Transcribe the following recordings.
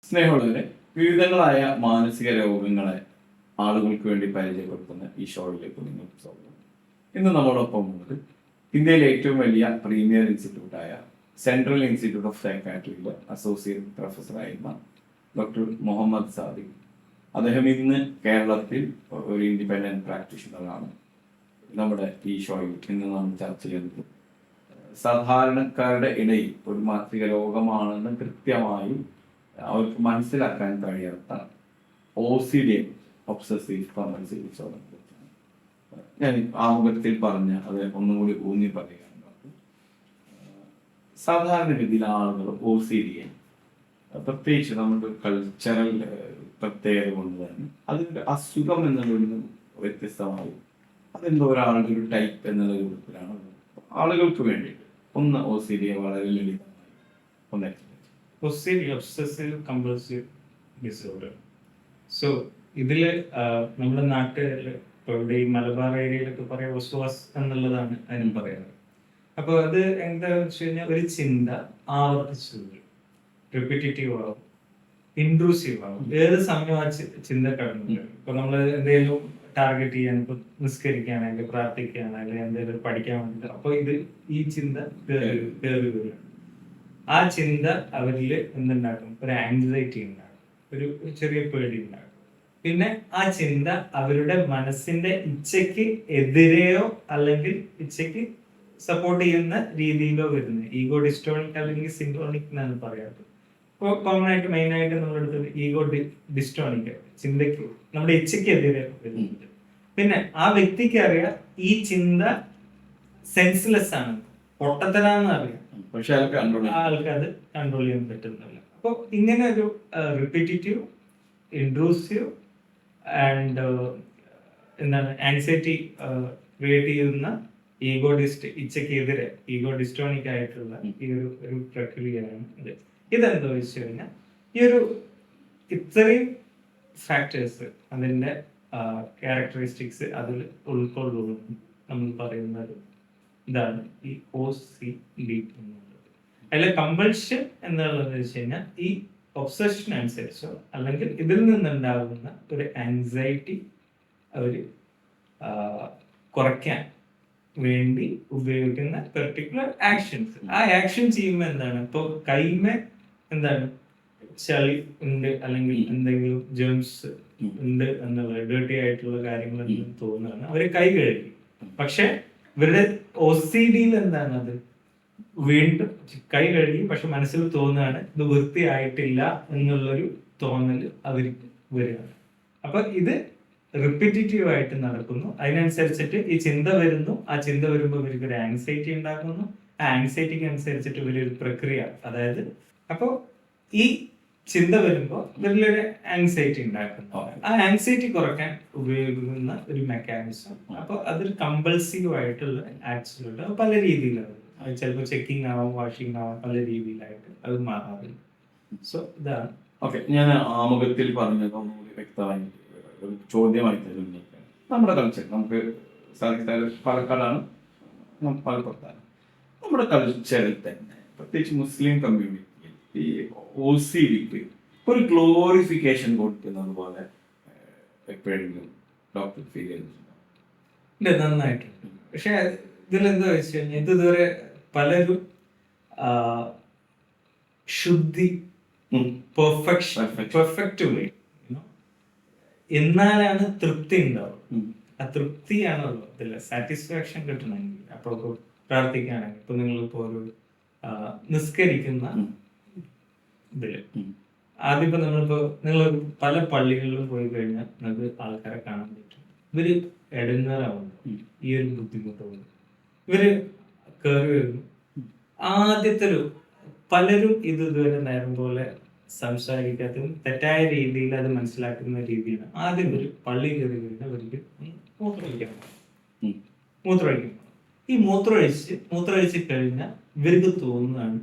സ്നേഹമുള്ളവരെ, വിവിധങ്ങളായ മാനസിക രോഗങ്ങളെ ആളുകൾക്ക് വേണ്ടി പരിചയപ്പെടുത്തുന്ന ഈ ഷോയിലേക്ക് നിങ്ങൾക്ക് സ്വാഗതം. ഇന്ന് നമ്മോടൊപ്പം ഉള്ളത് ഇന്ത്യയിലെ ഏറ്റവും വലിയ പ്രീമിയർ ഇൻസ്റ്റിറ്റ്യൂട്ടായ സെൻട്രൽ ഇൻസ്റ്റിറ്റ്യൂട്ട് ഓഫ് സൈക്കാട്രിയിലെ അസോസിയേറ്റ് പ്രൊഫസറായിരുന്ന ഡോക്ടർ മുഹമ്മദ് സാദിഖ്. അദ്ദേഹം ഇന്ന് കേരളത്തിൽ ഒരു ഇൻഡിപെൻഡന്റ് പ്രാക്ടീഷണറാണ്. നമ്മുടെ ഈ ഷോയിൽ ഇന്ന് നമ്മൾ ചർച്ച ചെയ്യുന്നത് സാധാരണക്കാരുടെ ഇടയിൽ ഒരു മാനസിക രോഗമാണെന്ന് കൃത്യമായി അവർക്ക് മനസ്സിലാക്കാൻ കഴിയാത്ത OCD, ഒബ്സസീവ് കമ്പൾസീവ് ഡിസോർഡറിനെ കുറിച്ചാണ് ഞാൻ ആമുഖത്തിൽ പറഞ്ഞ അത് ഒന്നുകൂടി ഊന്നി പറയുകയാണ്. സാധാരണഗതിയിൽ ആളുകൾ OCD പ്രത്യേകിച്ച് നമ്മുടെ കൾച്ചറൽ പ്രത്യേകത കൊണ്ട് തന്നെ അതിൻ്റെ അസുഖം എന്നുള്ളതിൽ വ്യത്യസ്തമായി അതെന്തോ ഒരാളുടെ ഒരു ടൈപ്പ് എന്നുള്ള രൂപത്തിലാണ് ആളുകൾക്ക് വേണ്ടിയിട്ട് ഒന്ന് OCD വളരെ ലളിതമായി ഒന്ന് ഒബ്സസീവ് കമ്പൾസീവ് ഡിസോർഡർ. സോ ഇതില് നമ്മുടെ നാട്ടിൽ ഇപ്പോൾ ഇവിടെ ഈ മലബാർ ഏരിയയിലൊക്കെ പറയാം വസ്വാസ് എന്നുള്ളതാണ് അതിനും പറയാറ്. അപ്പോൾ അത് എന്താണെന്ന് വെച്ച് കഴിഞ്ഞാൽ ഒരു ചിന്ത ആവർത്തിച്ചു വരും, റിപ്പീറ്റേറ്റീവ് ആവും, ഇൻട്രൂസീവ് ആവും. ഏത് സമയം ആ ചിന്ത കടന്നു. ഇപ്പൊ നമ്മൾ എന്തെങ്കിലും ടാർഗറ്റ് ചെയ്യാൻ, ഇപ്പൊ നിസ്കരിക്കുകയാണെങ്കിൽ, പ്രാർത്ഥിക്കുകയാണെങ്കിൽ, എന്തെങ്കിലും പഠിക്കാൻ വേണ്ടിയിട്ട്, അപ്പൊ ഈ ചിന്ത കയറി വരും. ആ ചിന്ത അവരിൽ എന്തുണ്ടാക്കും? ഒരു ആൻസൈറ്റി ഉണ്ടാകും, ഒരു ചെറിയ പേടി ഉണ്ടാകും. പിന്നെ ആ ചിന്ത അവരുടെ മനസ്സിന്റെ ഇച്ഛയ്ക്ക് എതിരെയോ അല്ലെങ്കിൽ ഇച്ഛയ്ക്ക് സപ്പോർട്ട് ചെയ്യുന്ന രീതിയിലോ വരുന്നത് ഈഗോ ഡിസ്റ്റോണിക് അല്ലെങ്കിൽ സിൻക്രോണിക് എന്നാണ് പറയാറ്. ഇപ്പോൾ കോമൺ ആയിട്ട് മെയിൻ ആയിട്ട് നമ്മളെടുത്ത് ഈഗോ ഡിസ്റ്റോണിക് ചിന്തയ്ക്ക് നമ്മുടെ ഇച്ഛയ്ക്ക് എതിരെ വരുന്നുണ്ട്. പിന്നെ ആ വ്യക്തിക്ക് അറിയാം ഈ ചിന്ത സെൻസ്ലെസ് ആണ്, പൊട്ടത്തരാന്ന് അറിയാം, പക്ഷെ ആൾക്ക് അത് കൺട്രോൾ ചെയ്യാൻ പറ്റുന്നില്ല. അപ്പോൾ ഇങ്ങനെ ഒരു റിപ്പീറ്റേറ്റീവ്, ഇൻട്രൂസീവ് ആൻഡ് എന്താണ് ആൻസൈറ്റി ക്രിയേറ്റ് ചെയ്യുന്ന ഇച്ഛയ്ക്കെതിരെ ഈഗോ ഡിസ്റ്റോണിക് ആയിട്ടുള്ള ഈ ഒരു പ്രക്രിയയാണ് ഇത്. ഇതെന്താ വെച്ച് കഴിഞ്ഞാൽ ഇത്രയും ഫാക്ടേഴ്സ് അതിൻ്റെ ക്യാരക്ടറിസ്റ്റിക്സ് അതിൽ ഉൾക്കൊള്ളുന്നു നമ്മൾ പറയുന്നത് ഇതാണ് ഈ OCD എന്നുള്ളത്. അതിലെ കമ്പൾഷൻ എന്നുള്ളത് വെച്ച് കഴിഞ്ഞാൽ ഈ ഒബ്സഷൻ അനുസരിച്ചോ അല്ലെങ്കിൽ ഇതിൽ നിന്നുണ്ടാകുന്ന ഒരു ആൻസൈറ്റി അവർ കുറയ്ക്കാൻ വേണ്ടി ഉപയോഗിക്കുന്ന പെർട്ടിക്കുലർ ആക്ഷൻസ്. ആ ആക്ഷൻ ചെയ്യുമ്പോൾ എന്താണ്, ഇപ്പോൾ കൈമേ എന്താണ് ചളി ഉണ്ട് അല്ലെങ്കിൽ എന്തെങ്കിലും ജേംസ് ഉണ്ട് എന്നുള്ള ഡേർട്ടി ആയിട്ടുള്ള കാര്യങ്ങൾ തോന്നുകയാണ്, അവര് കൈ കഴുകി. പക്ഷെ ഇവരുടെ OCDയിൽ എന്താണ്, അത് വീണ്ടും കൈ കഴുകി പക്ഷെ മനസ്സിൽ തോന്നുകയാണ് ഇത് വൃത്തിയായിട്ടില്ല എന്നുള്ളൊരു തോന്നല് അവർക്ക് വരികയാണ്. അപ്പൊ ഇത് റിപ്പീറ്റേറ്റീവ് ആയിട്ട് നടക്കുന്നു. അതിനനുസരിച്ചിട്ട് ഈ ചിന്ത വരുന്നു. ആ ചിന്ത വരുമ്പോൾ ഇവർക്ക് ഒരു ആൻസൈറ്റി ഉണ്ടാക്കുന്നു. ആ ആൻസൈറ്റിക്ക് അനുസരിച്ചിട്ട് ഇവരൊരു പ്രക്രിയ, അതായത് അപ്പോൾ ഈ ചിന്ത വരുമ്പോൾ ഇവരിലൊരു ആൻസൈറ്റി ഉണ്ടാക്കുന്നു. ആ ആൻസൈറ്റി കുറയ്ക്കാൻ ഉപയോഗിക്കുന്ന ഒരു മെക്കാനിസം. അപ്പോൾ അതൊരു കമ്പൾസീവ് ആയിട്ടുള്ള ആക്സിലുണ്ട്. പല രീതിയിലാണ് അത്, ചിലപ്പോൾ ചെക്കിംഗ് ആവാം, വാഷിംഗ് ആവാം, പല രീതിയിലായിട്ട് അത് മാറാറുണ്ട്. സോ ഇതാണ്. ഓക്കെ, ഞാൻ ആമുഖത്തിൽ പറഞ്ഞത് ഒന്നുകൂടി വ്യക്തമായി ഒരു ചോദ്യമായി തരുന്നു. നമ്മുടെ കൾച്ചർ, നമുക്ക് പാലക്കാടാണ്, പാലപ്പുറത്താണ്. നമ്മുടെ കൾച്ചറിൽ തന്നെ പ്രത്യേകിച്ച് മുസ്ലിം കമ്മ്യൂണിറ്റിയിൽ ഈ OCDക്ക് ഒരു ഗ്ലോറിഫിക്കേഷൻ കൊടുക്കുന്നത് പോലെ എപ്പോഴെങ്കിലും ഡോക്ടർ ഫീൽ ചെയ്തിട്ടുണ്ടോ? ഇല്ല, നന്നായിട്ടുണ്ട്. പക്ഷെ ഇതിലെന്താ വെച്ച് കഴിഞ്ഞാൽ ഇതുവരെ പലരും ശുദ്ധി, പെർഫെക്റ്റ് വേ എന്നാലാണ് തൃപ്തി ഉണ്ടാവും. ആ തൃപ്തിയാണല്ലോ ഇതില്ല, സാറ്റിസ്ഫാക്ഷൻ കിട്ടണമെങ്കിൽ. അപ്പോൾ പ്രാർത്ഥിക്കുകയാണെങ്കിൽ, ഇപ്പൊ നിങ്ങളിപ്പോ ഒരു നിസ്കരിക്കുന്ന ഇതില് ആദ്യം ഇപ്പൊ നിങ്ങൾ പല പള്ളികളിലും പോയി കഴിഞ്ഞാൽ നിങ്ങൾക്ക് ആൾക്കാരെ കാണാൻ പറ്റും. ഇവര് ഇടങ്ങേറാവുന്നു, ഈ ഒരു ബുദ്ധിമുട്ടുണ്ട്. ഇവര് കയറി വരുന്നു. ആദ്യത്തെ പലരും ഇതുവരെ നേരം പോലെ സംസാരിക്കാത്തതും തെറ്റായ രീതിയിൽ അത് മനസ്സിലാക്കുന്ന രീതിയാണ്. ആദ്യം ഒരു പള്ളി കയറി കഴിഞ്ഞാൽ അവർക്ക് മൂത്രമൊഴിക്കണം. ഈ മൂത്രമൊഴിച്ച് കഴിഞ്ഞാൽ ഇവർക്ക് തോന്നുന്നതാണ്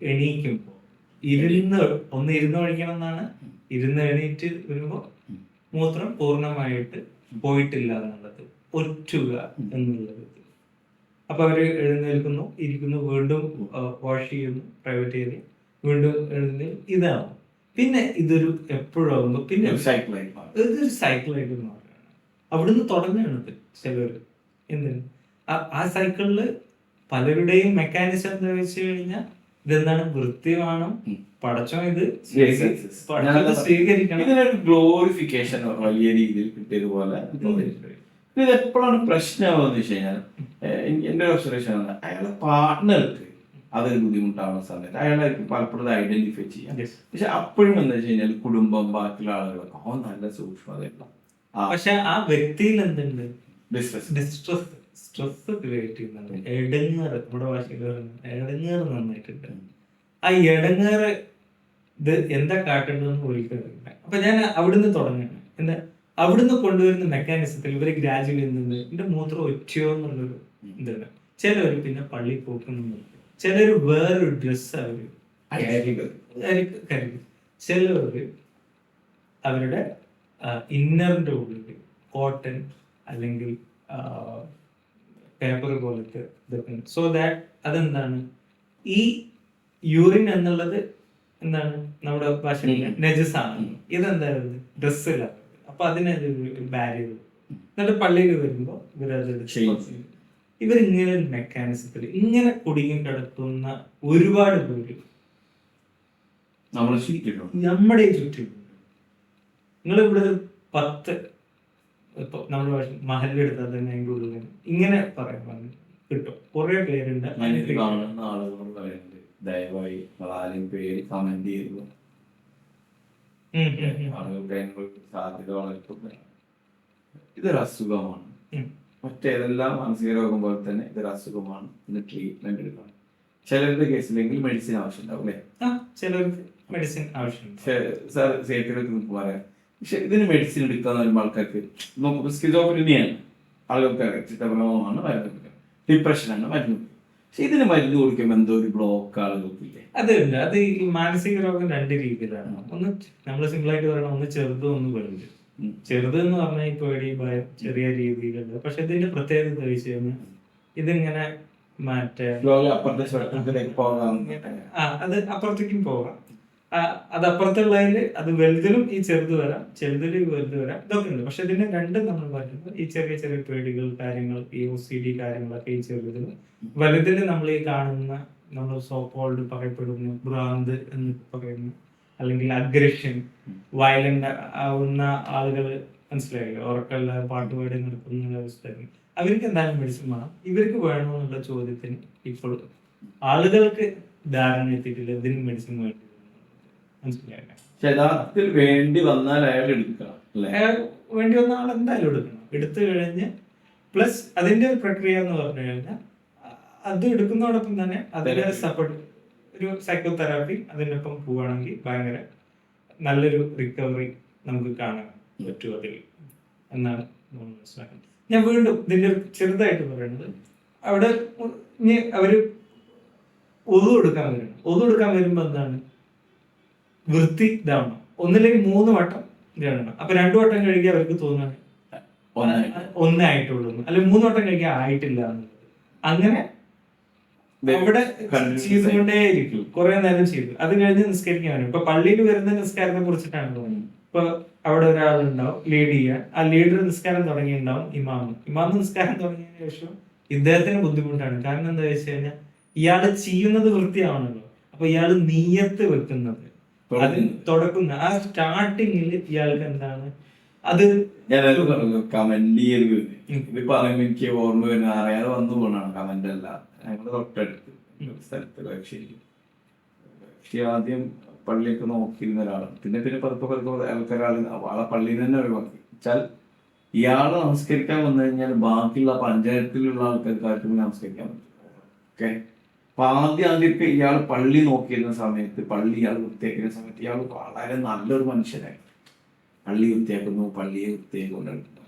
എണീക്കുമ്പോൾ ഇരുന്ന് ഒഴിക്കണം എന്നാണ്. ഇരുന്ന് എണീറ്റ് വരുമ്പോൾ മൂത്രം പൂർണ്ണമായിട്ട് പോയിട്ടില്ല എന്നുള്ളത്, ഒറ്റുക എന്നുള്ളത്. അപ്പൊ അവര് എഴുന്നേൽക്കുന്നു, ഇരിക്കുന്നു, വീണ്ടും വാഷ് ചെയ്യുന്നു പ്രൈവറ്റ് ഏരിയ, വീണ്ടും എഴുന്നേൽ. ഇതാണ് പിന്നെ ഇതൊരു എപ്പോഴും ആകുമ്പോൾ പിന്നെ ഒരു സൈക്കിളായി മാറും. ഇതൊരു സൈക്കിളായിട്ട് മാറുകയാണ്. അവിടുന്ന് തുടങ്ങുകയാണത് ചിലർ. എന്തിന് ആ സൈക്കിളിൽ പലരുടെയും മെക്കാനിസം എന്താ വെച്ച് കഴിഞ്ഞാൽ ഇതെന്താണ്, വൃത്തി വേണം, പടച്ചോ ഇത് പടച്ചോനെ സ്വീകരിക്കണം. ഇതിനൊരു ഗ്ലോറിഫിക്കേഷൻ വലിയ രീതിയിൽ കിട്ടിയതുപോലെ ഇത് എപ്പോഴാണ് പ്രശ്നമാകുന്നത് വെച്ച് കഴിഞ്ഞാൽ, എന്റെ ഒരു ഒബ്സർവേഷൻ ആണ്, അയാളെ പാർട്ട്ണർക്ക് അതൊരു ബുദ്ധിമുട്ടാവുന്ന സമയത്ത് അയാളായിരിക്കും പലപ്പോഴും ഐഡന്റിഫൈ ചെയ്യാം. പക്ഷെ അപ്പോഴും എന്താ വെച്ച് കഴിഞ്ഞാൽ കുടുംബം, ബാക്കിയുള്ള ആളുകളൊക്കെ നല്ല സൂക്ഷ്മതയുള്ള, പക്ഷെ ആ വ്യക്തിയിൽ എന്തുണ്ട്, ഡിസ്ട്രസ്, സ്ട്രെസ് ക്രിയേറ്റ് ചെയ്യുന്നുണ്ട്, എടങ്ങേറ്. നമ്മുടെ ഭാഷയിൽ എടങ്ങേറ് നന്നായിട്ടുണ്ട്. ആ എടങ്ങേറ് ഇത് എന്താ കാട്ടേണ്ടതെന്ന് ഒരിക്കലും. അപ്പൊ ഞാൻ അവിടുന്ന് തുടങ്ങണം. എന്താ അവിടുന്ന് കൊണ്ടുവരുന്ന മെക്കാനിസത്തിൽ ഇവര് ഗ്രാജുവലി എന്തുണ്ട്, എന്റെ മൂത്രം ഒറ്റയോ എന്നുള്ളൊരു ഇതാണ്. ചിലവര് പിന്നെ പള്ളി പോക്കുന്നുണ്ട്, ചിലര് വേറൊരു ഡ്രസ്സ് അവര് കരുതി, ചിലവര് അവരുടെ ഇന്നറിന്റെ ഉള്ളിൽ കോട്ടൺ അല്ലെങ്കിൽ പേപ്പർ പോലത്തെ ഇതൊക്കെ, സോ ദാറ്റ് അതെന്താണ്, ഈ യൂറിൻ എന്നുള്ളത് എന്താണ് നമ്മുടെ ഭാഷയിൽ നജസാണ്. ഇതെന്തായിരുന്നു, ഡ്രസ്സില്ല. അപ്പൊ അതിനൊരു ബാരിയർ. എന്നിട്ട് പള്ളിയിൽ വരുമ്പോ ഇവരിങ്ങനെ ഒരു മെക്കാനിസത്തിൽ ഇങ്ങനെ കുടുങ്ങി കിടക്കുന്ന ഒരുപാട് പേര് നമ്മുടെ ചുറ്റും. നിങ്ങളിവിടെ 10 ഇപ്പൊ നമ്മുടെ ഭാഷ മഹലെടുത്താൽ തന്നെ അതിൻ്റെ ഉള്ളിൽ ഇങ്ങനെ പറയാൻ കിട്ടും കുറെ പേരുണ്ട്. കാണുന്ന ആളുകൾ പറയുന്നത് ദയവായി ആരും പേര് കമന്റ് ചെയ്തു, ആളുകൾക്ക് സാധ്യത വളരെ. ഇതൊരു അസുഖമാണ്. മറ്റേതെല്ലാം മാനസിക രോഗം പോലെ തന്നെ ഇതൊരു അസുഖമാണ്. ഇതിന് ട്രീറ്റ്മെന്റ് എടുക്കണം. ചിലരുടെ കേസിലെങ്കിൽ മെഡിസിൻ ആവശ്യം ഉണ്ടാവും അല്ലേ? ചിലർക്ക് മെഡിസിൻ ആവശ്യം. സാർ സേഫിലേക്ക് പറയാം. പക്ഷെ ഇതിന് മെഡിസിൻ എടുക്കാന്ന് പറയുമ്പോൾ ആൾക്കാർക്ക് സ്കിസോഫ്രീനിയാണ്, ആളുകൾക്ക് ചിത്തഭ്രമമാണ് മരുന്ന്, ഡിപ്രഷനാണ് മരുന്ന്. പക്ഷെ ഇതിന് മരുന്ന് കൊടുക്കുമ്പോൾ എന്തോ ഒരു ബ്ലോക്ക് ആളുകൾക്കില്ലേ? അതുണ്ട്. അത് ഈ മാനസിക രോഗം 2 രീതിയിലാണ്. ഒന്ന് നമ്മൾ സിമ്പിൾ ആയിട്ട് പറയണം, ഒന്ന് ചെറുത്, ഒന്ന് വലുത്. ചെറുത് എന്ന് പറഞ്ഞാൽ ഈ പേടി, ഭയം, ചെറിയ രീതിയിലുണ്ട്. പക്ഷെ ഇതിന്റെ പ്രത്യേകത വെച്ച് കഴിഞ്ഞാൽ ഇതിങ്ങനെ മറ്റേ അത് അപ്പുറത്തേക്കും പോകാം. അത് അപ്പുറത്തുള്ളതില് അത് വലുതിലും ഈ ചെറുത് വരാം, ചെറുതിൽ വലുത് വരാം, ഇതൊക്കെ ഉണ്ട്. പക്ഷെ ഇതിനെ രണ്ടും നമ്മൾ പറയുന്നത് ഈ ചെറിയ ചെറിയ പേടികൾ, കാര്യങ്ങൾ, ഈ OCD കാര്യങ്ങളൊക്കെ ഈ ചെറുതിലും, വലുതിൽ നമ്മൾ ഈ കാണുന്ന നമ്മൾ സോപ്പോൾഡ് പറയപ്പെടുന്ന ഭ്രാന്ത് എന്ന് പറയുന്നു, അല്ലെങ്കിൽ അഗ്രഷൻ, വയലന്റ് ആവുന്ന ആളുകൾ, മനസ്സിലായില്ല, ഉറക്കല്ല, പാട്ടുപാടി നടക്കുന്ന അവസ്ഥ, അവർക്ക് എന്തായാലും മെഡിസിൻ വേണം. ഇവർക്ക് വേണോ എന്നുള്ള ചോദ്യത്തിന് ഇപ്പോൾ ആളുകൾക്ക് ധാരണ എത്തിയിട്ടില്ല ഇതിന് മെഡിസിൻ വേണ്ടി. യഥാർത്ഥത്തിൽ വേണ്ടി വന്നാൽ അയാൾ എടുക്കണം. വേണ്ടി വന്ന ആൾ എന്തായാലും എടുക്കണം. എടുത്തു കഴിഞ്ഞ് പ്ലസ് അതിന്റെ ഒരു പ്രക്രിയ എന്ന് പറഞ്ഞു കഴിഞ്ഞാൽ അത് എടുക്കുന്നതോടൊപ്പം തന്നെ അതിന്റെ സപ്പോർട്ട് ഒരു സൈക്കോ തെറാപ്പി അതിനൊപ്പം പോവുകയാണെങ്കിൽ ഭയങ്കര നല്ലൊരു റിക്കവറി നമുക്ക് കാണാൻ പറ്റും അതിൽ എന്നാണ് നമ്മൾ മനസ്സിലാക്കുന്നത്. ഞാൻ വീണ്ടും ഇതിന്റെ ചെറുതായിട്ട് പറയുന്നത്, അവിടെ ഇനി അവര് ഒതു എടുക്കാൻ വരണം. ഒതു എടുക്കാൻ വരുമ്പോ എന്താണ്, വൃത്തി ഇതാവണം. ഒന്നില്ലെങ്കിൽ 3 വട്ടം ഇടണം. അപ്പൊ 2 വട്ടം കഴുകി അവർക്ക് തോന്നാണ് ഒന്നേ ആയിട്ടുള്ളൂ, അല്ലെങ്കിൽ 3 വട്ടം കഴുകി ആയിട്ടില്ല എന്നുള്ളത്. അങ്ങനെ അവിടെ ചെയ്തുകൊണ്ടേയിരിക്കും, കുറെ നേരം ചെയ്തു. അത് കഴിഞ്ഞ് നിസ്കരിക്കാൻ വരും. ഇപ്പൊ പള്ളിയിൽ വരുന്ന നിസ്കാരത്തെ കുറിച്ചിട്ടാണ് തോന്നുന്നത്. ഇപ്പൊ അവിടെ ഒരാളുണ്ടാവും ലീഡ് ചെയ്യാൻ. ആ ലീഡർ നിസ്കാരം തുടങ്ങിയിട്ടുണ്ടാവും, ഇമാമ് നിസ്കാരം തുടങ്ങിയതിനു ശേഷം ഇദ്ദേഹത്തിന് ബുദ്ധിമുട്ടാണ്. കാരണം എന്താ വെച്ച് കഴിഞ്ഞാൽ ഇയാള് ചെയ്യുന്നത് വൃത്തിയാവണല്ലോ. അപ്പൊ ഇയാള് നീയത്ത് വെക്കുന്നത്, അത് തുടക്കുന്ന ആ സ്റ്റാർട്ടിങ്ങിൽ ഇയാൾക്ക് എന്താണ് അത് കമന്റ് ചെയ്ത് ഇത് പറയുമ്പോ എനിക്ക് ഓർമ്മ വരുന്ന അറിയാതെ വന്നു പോകണാണ്. കമന്റ് അല്ല, ഞങ്ങളുടെ തൊട്ടടുത്ത് സ്ഥലത്ത് കക്ഷി ആദ്യം പള്ളിയൊക്കെ നോക്കിയിരുന്ന ഒരാളാണ്. പിന്നെ പതുക്കെ ആൾക്കാരാണ് ആ പള്ളിയിൽ തന്നെ ഒഴിവാക്കി വെച്ചാൽ ഇയാള് നമസ്കരിക്കാൻ വന്നു കഴിഞ്ഞാൽ ബാക്കിയുള്ള പഞ്ചായത്തിലുള്ള ആൾക്കാർക്ക് നമസ്കരിക്കാൻ പറ്റും. ഓക്കെ, അപ്പൊ ആദ്യമൊക്കെ ഇയാൾ പള്ളി നോക്കിയിരുന്ന സമയത്ത്, പള്ളി ഇയാൾ വൃത്തിയാക്കുന്ന സമയത്ത് ഇയാൾ വളരെ നല്ലൊരു മനുഷ്യനായി. പള്ളി വൃത്തിയാക്കുന്നു, പള്ളിയെ വൃത്തിയാക്കി കൊണ്ടുവരുന്നു.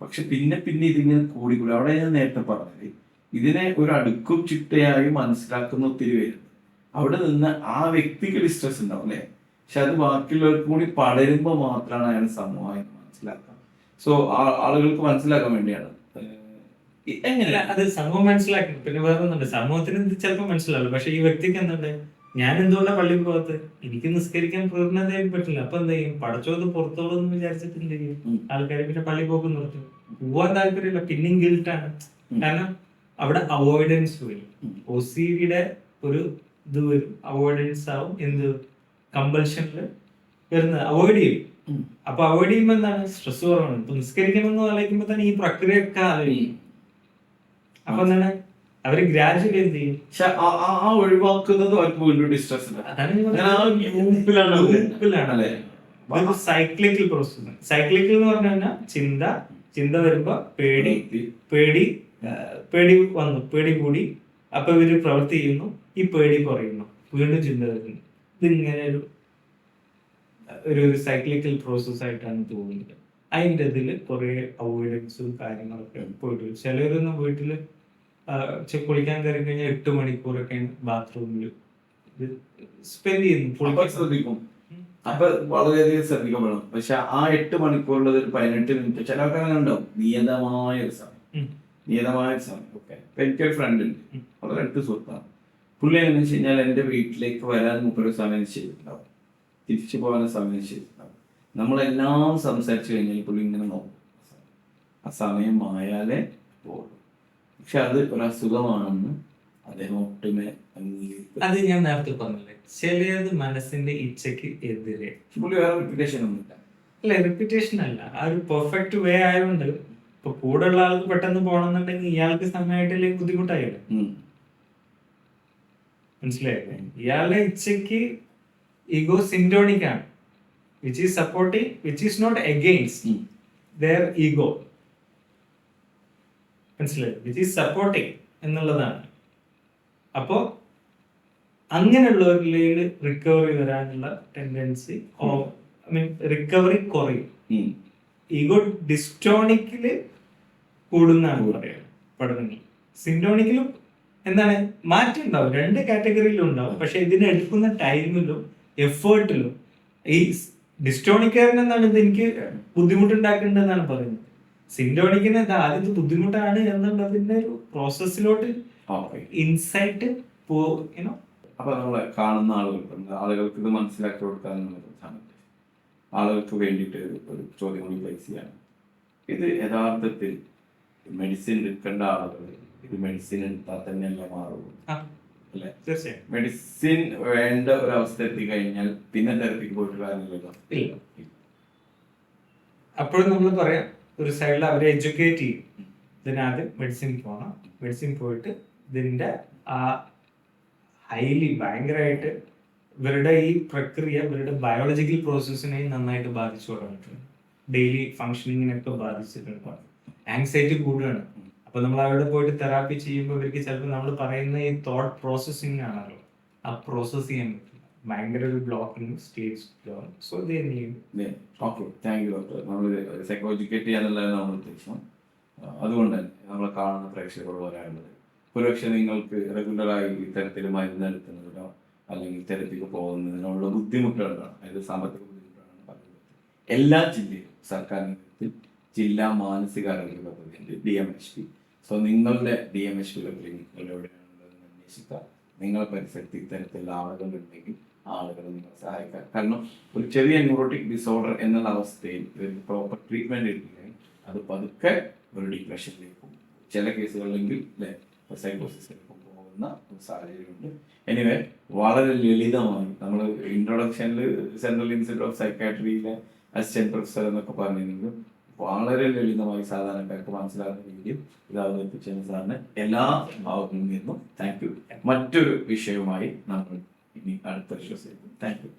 പക്ഷെ പിന്നെ ഇതിങ്ങനെ കൂടിക്കൂടി. അവിടെ ഞാൻ നേരത്തെ പറഞ്ഞത് ഇതിനെ ഒരു അടുക്കും ചിട്ടയായി മനസ്സിലാക്കുന്ന ഒത്തിരി പേരുണ്ട്. അവിടെ നിന്ന് ആ വ്യക്തിക്ക് ഡിസ്ട്രെസ് ഉണ്ടാവും അല്ലെ, പക്ഷെ അത് ബാക്കിയുള്ളവർക്ക് കൂടി പടരുമ്പോ മാത്രമാണ് അയാൾ സമൂഹമായി മനസ്സിലാക്കുക. സോ ആളുകൾക്ക് മനസ്സിലാക്കാൻ വേണ്ടിയാണ്. എങ്ങനെ അത് സമൂഹം മനസ്സിലാക്കണം. പിന്നെ വേറെ ഒന്നുണ്ട്, സമൂഹത്തിന് ചിലപ്പോൾ മനസ്സിലാവില്ല. പക്ഷെ ഈ വ്യക്തിക്ക് എന്തുണ്ട്, ഞാൻ എന്തുകൊണ്ടാണ് പള്ളിയിൽ പോകാത്ത? എനിക്ക് നിസ്കരിക്കാൻ പൂർണ്ണതയായി പറ്റില്ല. അപ്പൊ എന്ത് ചെയ്യും? പടച്ചോത് പുറത്തോളം എന്ന് വിചാരിച്ചിട്ട് എന്ത് ചെയ്യും? ആൾക്കാർ പിന്നെ പള്ളി പോക്ക് നിർത്തും. പോവാൻ താല്പര്യമില്ല, പിന്നെയും ഗിൽട്ടാണ്. കാരണം അവിടെ അവോയ്ഡൻസ് വരും. OCDയുടെ ഒരു ഇത് വരും, അവോയ്ഡൻസ് ആവും. എന്ത് കമ്പൽഷനിൽ വരുന്നത് അവോയ്ഡ് ചെയ്യും. അപ്പൊ അവോയ്ഡ് ചെയ്യുമ്പോ എന്താണ്? സ്ട്രെസ് കുറവാണ്. ഇപ്പൊ നിസ്കരിക്കണം എന്ന് ആലോചിക്കുമ്പോ തന്നെ ഈ പ്രക്രിയയൊക്കെ ആലോചിക്കും. അപ്പൊ എന്താണ്? അവര് ഗ്രാജുവലി എന്ത് ചെയ്യും? പക്ഷെ ആ ഒഴിവാക്കുന്നത് അവർക്ക് വീണ്ടും ഡിസ്ട്രെസ് അതാണ് സൈക്ലിക്കൽ പ്രോസസ്. സൈക്ലിക്കൽ എന്ന് പറഞ്ഞു കഴിഞ്ഞാൽ ചിന്ത വരുമ്പോ പേടി വന്നു, പേടി കൂടി, അപ്പൊ ഇവര് പ്രവൃത്തി ചെയ്യുന്നു, ഈ പേടി കുറയുന്നു, വീണ്ടും ചിന്ത വരുന്നു. ഇതിങ്ങനെ ഒരു സൈക്ലിക്കൽ പ്രോസസ് ആയിട്ടാണ് തോന്നുന്നത്. അതിൻ്റെ ഇതിൽ കുറെ അവോയ്ഡൻസും കാര്യങ്ങളൊക്കെ പോയിട്ട് വരും. ചിലരൊന്നും വീട്ടില് കുളിക്കാൻ കയറി കഴിഞ്ഞാൽ 8 മണിക്കൂറൊക്കെയാണ് ബാത്റൂമിൽ സ്പെൻഡ് ചെയ്യുന്നു. ശ്രദ്ധിക്കും, അപ്പൊ വളരെയധികം ശ്രദ്ധിക്കപ്പെടണം. പക്ഷെ ആ 8 മണിക്കൂറുള്ളത് 18 മിനിറ്റ് ചില ആൾക്കാരെ ഉണ്ടാവും. നിയതമായ ഒരു സമയം. ഓക്കെ. എനിക്കൊരു ഫ്രണ്ട് ഉണ്ട്, വളരെ അടുത്ത സുഹൃത്താണ്. പുള്ളി എങ്ങനെ വെച്ച് കഴിഞ്ഞാൽ എന്റെ വീട്ടിലേക്ക് വരാൻ മുമ്പൊരു സമയം നിശ്ചയിച്ചിട്ടുണ്ടാവും, തിരിച്ചു പോകാൻ സമയം നിശ്ചയിച്ചിട്ടുണ്ടാവും. നമ്മളെല്ലാം സംസാരിച്ചു കഴിഞ്ഞാൽ പുള്ളി ഇങ്ങനെ നോക്കും, ആ സമയം ആയാലേ പോകും. പക്ഷെ അത് ഒരു അസുഖമാണെന്ന് അദ്ദേഹം ഒട്ടുമേ അംഗീകരിക്കും. അത് ഞാൻ നേരത്തെ പറഞ്ഞില്ലേ, ചിലത് മനസ്സിന്റെ ഇച്ഛയ്ക്ക് എതിരെ. പുള്ളി വേറെ റെപ്യൂട്ടേഷൻ ഒന്നുമില്ല. അല്ല, റെപ്യൂട്ടേഷൻ അല്ല, ആ ഒരു പെർഫെക്റ്റ് വേ ആയതുകൊണ്ട് ഇപ്പൊ കൂടെ ഉള്ള ആൾക്ക് പെട്ടെന്ന് പോകണമെന്നുണ്ടെങ്കിൽ ഇയാൾക്ക് സമയമായിട്ടില്ലെങ്കിൽ ബുദ്ധിമുട്ടായില്ലേ? മനസ്സിലായില്ലേ? ഇയാളുടെ ഇച്ഛയ്ക്ക് ഈഗോ സിൻഡോണിക് ആണ്, which is supporting, which is not against their ego. മനസ്സിലായി? വിച്ച് ഈസ് സപ്പോർട്ടിങ് എന്നുള്ളതാണ്. അപ്പോ അങ്ങനെയുള്ളവരിൽ റിക്കവറി വരാനുള്ള ടെൻഡൻസി, റിക്കവറി കുറയും. ഈഗോ ഡിസ്റ്റോണിക്കില് കൂടുന്നാണ് പറയുക പഠനങ്ങൾ. സിൻഡോണിക്കിലും എന്താണ് മാറ്റം ഉണ്ടാവും, 2 കാറ്റഗറിയിലും ഉണ്ടാവും. പക്ഷെ ഇതിനെടുക്കുന്ന ടൈമിലും എഫേർട്ടിലും ഈ ഡിസ്റ്റോണിക്കാരൻ എന്താണ് ഇത് എനിക്ക് ബുദ്ധിമുട്ടുണ്ടാക്കേണ്ടതെന്നാണ് പറയുന്നത്. സിൻഡോണിക്കിന് ആദ്യത്തെ ബുദ്ധിമുട്ടാണ് എന്നുള്ളതിന്റെ ഒരു പ്രോസസ്സിലോട്ട് ഇൻസൈറ്റ് അപ്പൊ നമ്മളെ കാണുന്ന ആളുകൾക്ക് ഇത് മനസ്സിലാക്കി കൊടുക്കാനുള്ള ആളുകൾക്ക് വേണ്ടിയിട്ട് ഒരു ചോദ്യം കൂടി പ്ലേസ് ചെയ്യാണ്. ഇത് യഥാർത്ഥത്തിൽ മെഡിസിൻ എടുക്കേണ്ട ആളുകൾ ഇത് മെഡിസിൻ എടുത്താൽ തന്നെയല്ല മാറുള്ളൂ അല്ലെ? തീർച്ചയായും മെഡിസിൻ വേണ്ട ഒരു അവസ്ഥ എത്തിക്കഴിഞ്ഞാൽ പിന്നെ തെറപ്പിക്ക് പോയിട്ട് കാര്യമില്ലല്ലോ. അപ്പോഴും നമ്മൾ പറയാം, ഒരു സൈഡിൽ അവരെ എഡ്യൂക്കേറ്റ് ചെയ്യും. ഇതിനാദ്യം മെഡിസിൻ പോകണം, മെഡിസിൻ പോയിട്ട് ഇതിന്റെ ആ ഹൈലി ഭയങ്കരമായിട്ട് ഇവരുടെ ഈ പ്രക്രിയ ഇവരുടെ ബയോളജിക്കൽ പ്രോസസ്സിനെയും നന്നായിട്ട് ബാധിച്ചു തുടങ്ങിയിട്ടുണ്ട്. ഡെയിലി ഫങ്ഷനിങ്ങിനൊക്കെ ബാധിച്ചിട്ടുണ്ട്. ആങ്സൈറ്റി കൂടുകയാണ്. അപ്പൊ നമ്മൾ അവിടെ പോയിട്ട് തെറാപ്പി ചെയ്യുമ്പോൾ ഇവർക്ക് ചിലപ്പോൾ നമ്മൾ പറയുന്ന ഈ തോട്ട് പ്രോസസ്സിംഗ് ആണല്ലോ, ആ പ്രോസസ് ചെയ്യാൻ പറ്റില്ല, ഭയങ്കര ഒരു blocking stage. So thank you doctor. നമ്മൾ സൈക്കോ എഡ്യൂക്കേറ്റ് ചെയ്യാന്നുള്ളതാണ് നമ്മൾ ഉദ്ദേശം. അതുകൊണ്ട് തന്നെ നമ്മളെ കാണുന്ന പ്രേക്ഷകരോട് പറയാനുള്ളത്, ഒരുപക്ഷെ നിങ്ങൾക്ക് റെഗുലറായി ഇത്തരത്തിൽ മരുന്നെടുക്കുന്നതിനോ അല്ലെങ്കിൽ തെരപ്പിക്ക് പോകുന്നതിനുള്ള ബുദ്ധിമുട്ടുകളാണ്, അതായത് സാമ്പത്തിക ബുദ്ധിമുട്ടുകളാണ് പറയുന്നത്. എല്ലാ ജില്ലയിലും സർക്കാർ ജില്ലാ മാനസികാരോഗ്യ പദ്ധതിയുണ്ട്, DMHP. സോ നിങ്ങളുടെ DMHP ക്ലിനിക്കുകൾ എവിടെയാണുള്ളതെന്ന് അന്വേഷിക്കുക. നിങ്ങളുടെ പരിസരത്ത് ഇത്തരത്തിലുള്ള ആളുകളുണ്ടെങ്കിൽ ആളുകളെ നിങ്ങൾ സഹായിക്കുക. കാരണം ഒരു ചെറിയ ന്യൂറോട്ടിക് ഡിസോർഡർ എന്നുള്ള അവസ്ഥയിൽ ഒരു പ്രോപ്പർ ട്രീറ്റ്മെന്റ് എടുക്കുകയും അത് പതുക്കെ ഒരു ഡിപ്രഷനിലേക്കും ചില കേസുകളിലെങ്കിൽ സൈക്കോസിസിലേക്കും പോകുന്ന ഒരു സാഹചര്യമുണ്ട്. എനിവേ, വളരെ ലളിതമായി നമ്മൾ ഇൻട്രൊഡക്ഷനിൽ സെൻട്രൽ ഇൻസ്റ്റിറ്റ്യൂട്ട് ഓഫ് സൈക്കാട്രിയിലെ അസിസ്റ്റന്റ് പ്രൊഫസർ എന്നൊക്കെ പറഞ്ഞിരുന്നത് വളരെ ലളിതമായി സാധാരണക്കാർക്ക് മനസ്സിലാകുന്ന രീതിയിൽ ഇത് അവതരിപ്പിച്ചതിന് സാറിന് എല്ലാ ഭാഗങ്ങളിൽ നിന്നും താങ്ക് യു. മറ്റൊരു വിഷയവുമായി നമ്മൾ ഇനി അടുത്ത വിശ്വസിക്കും. Thank you.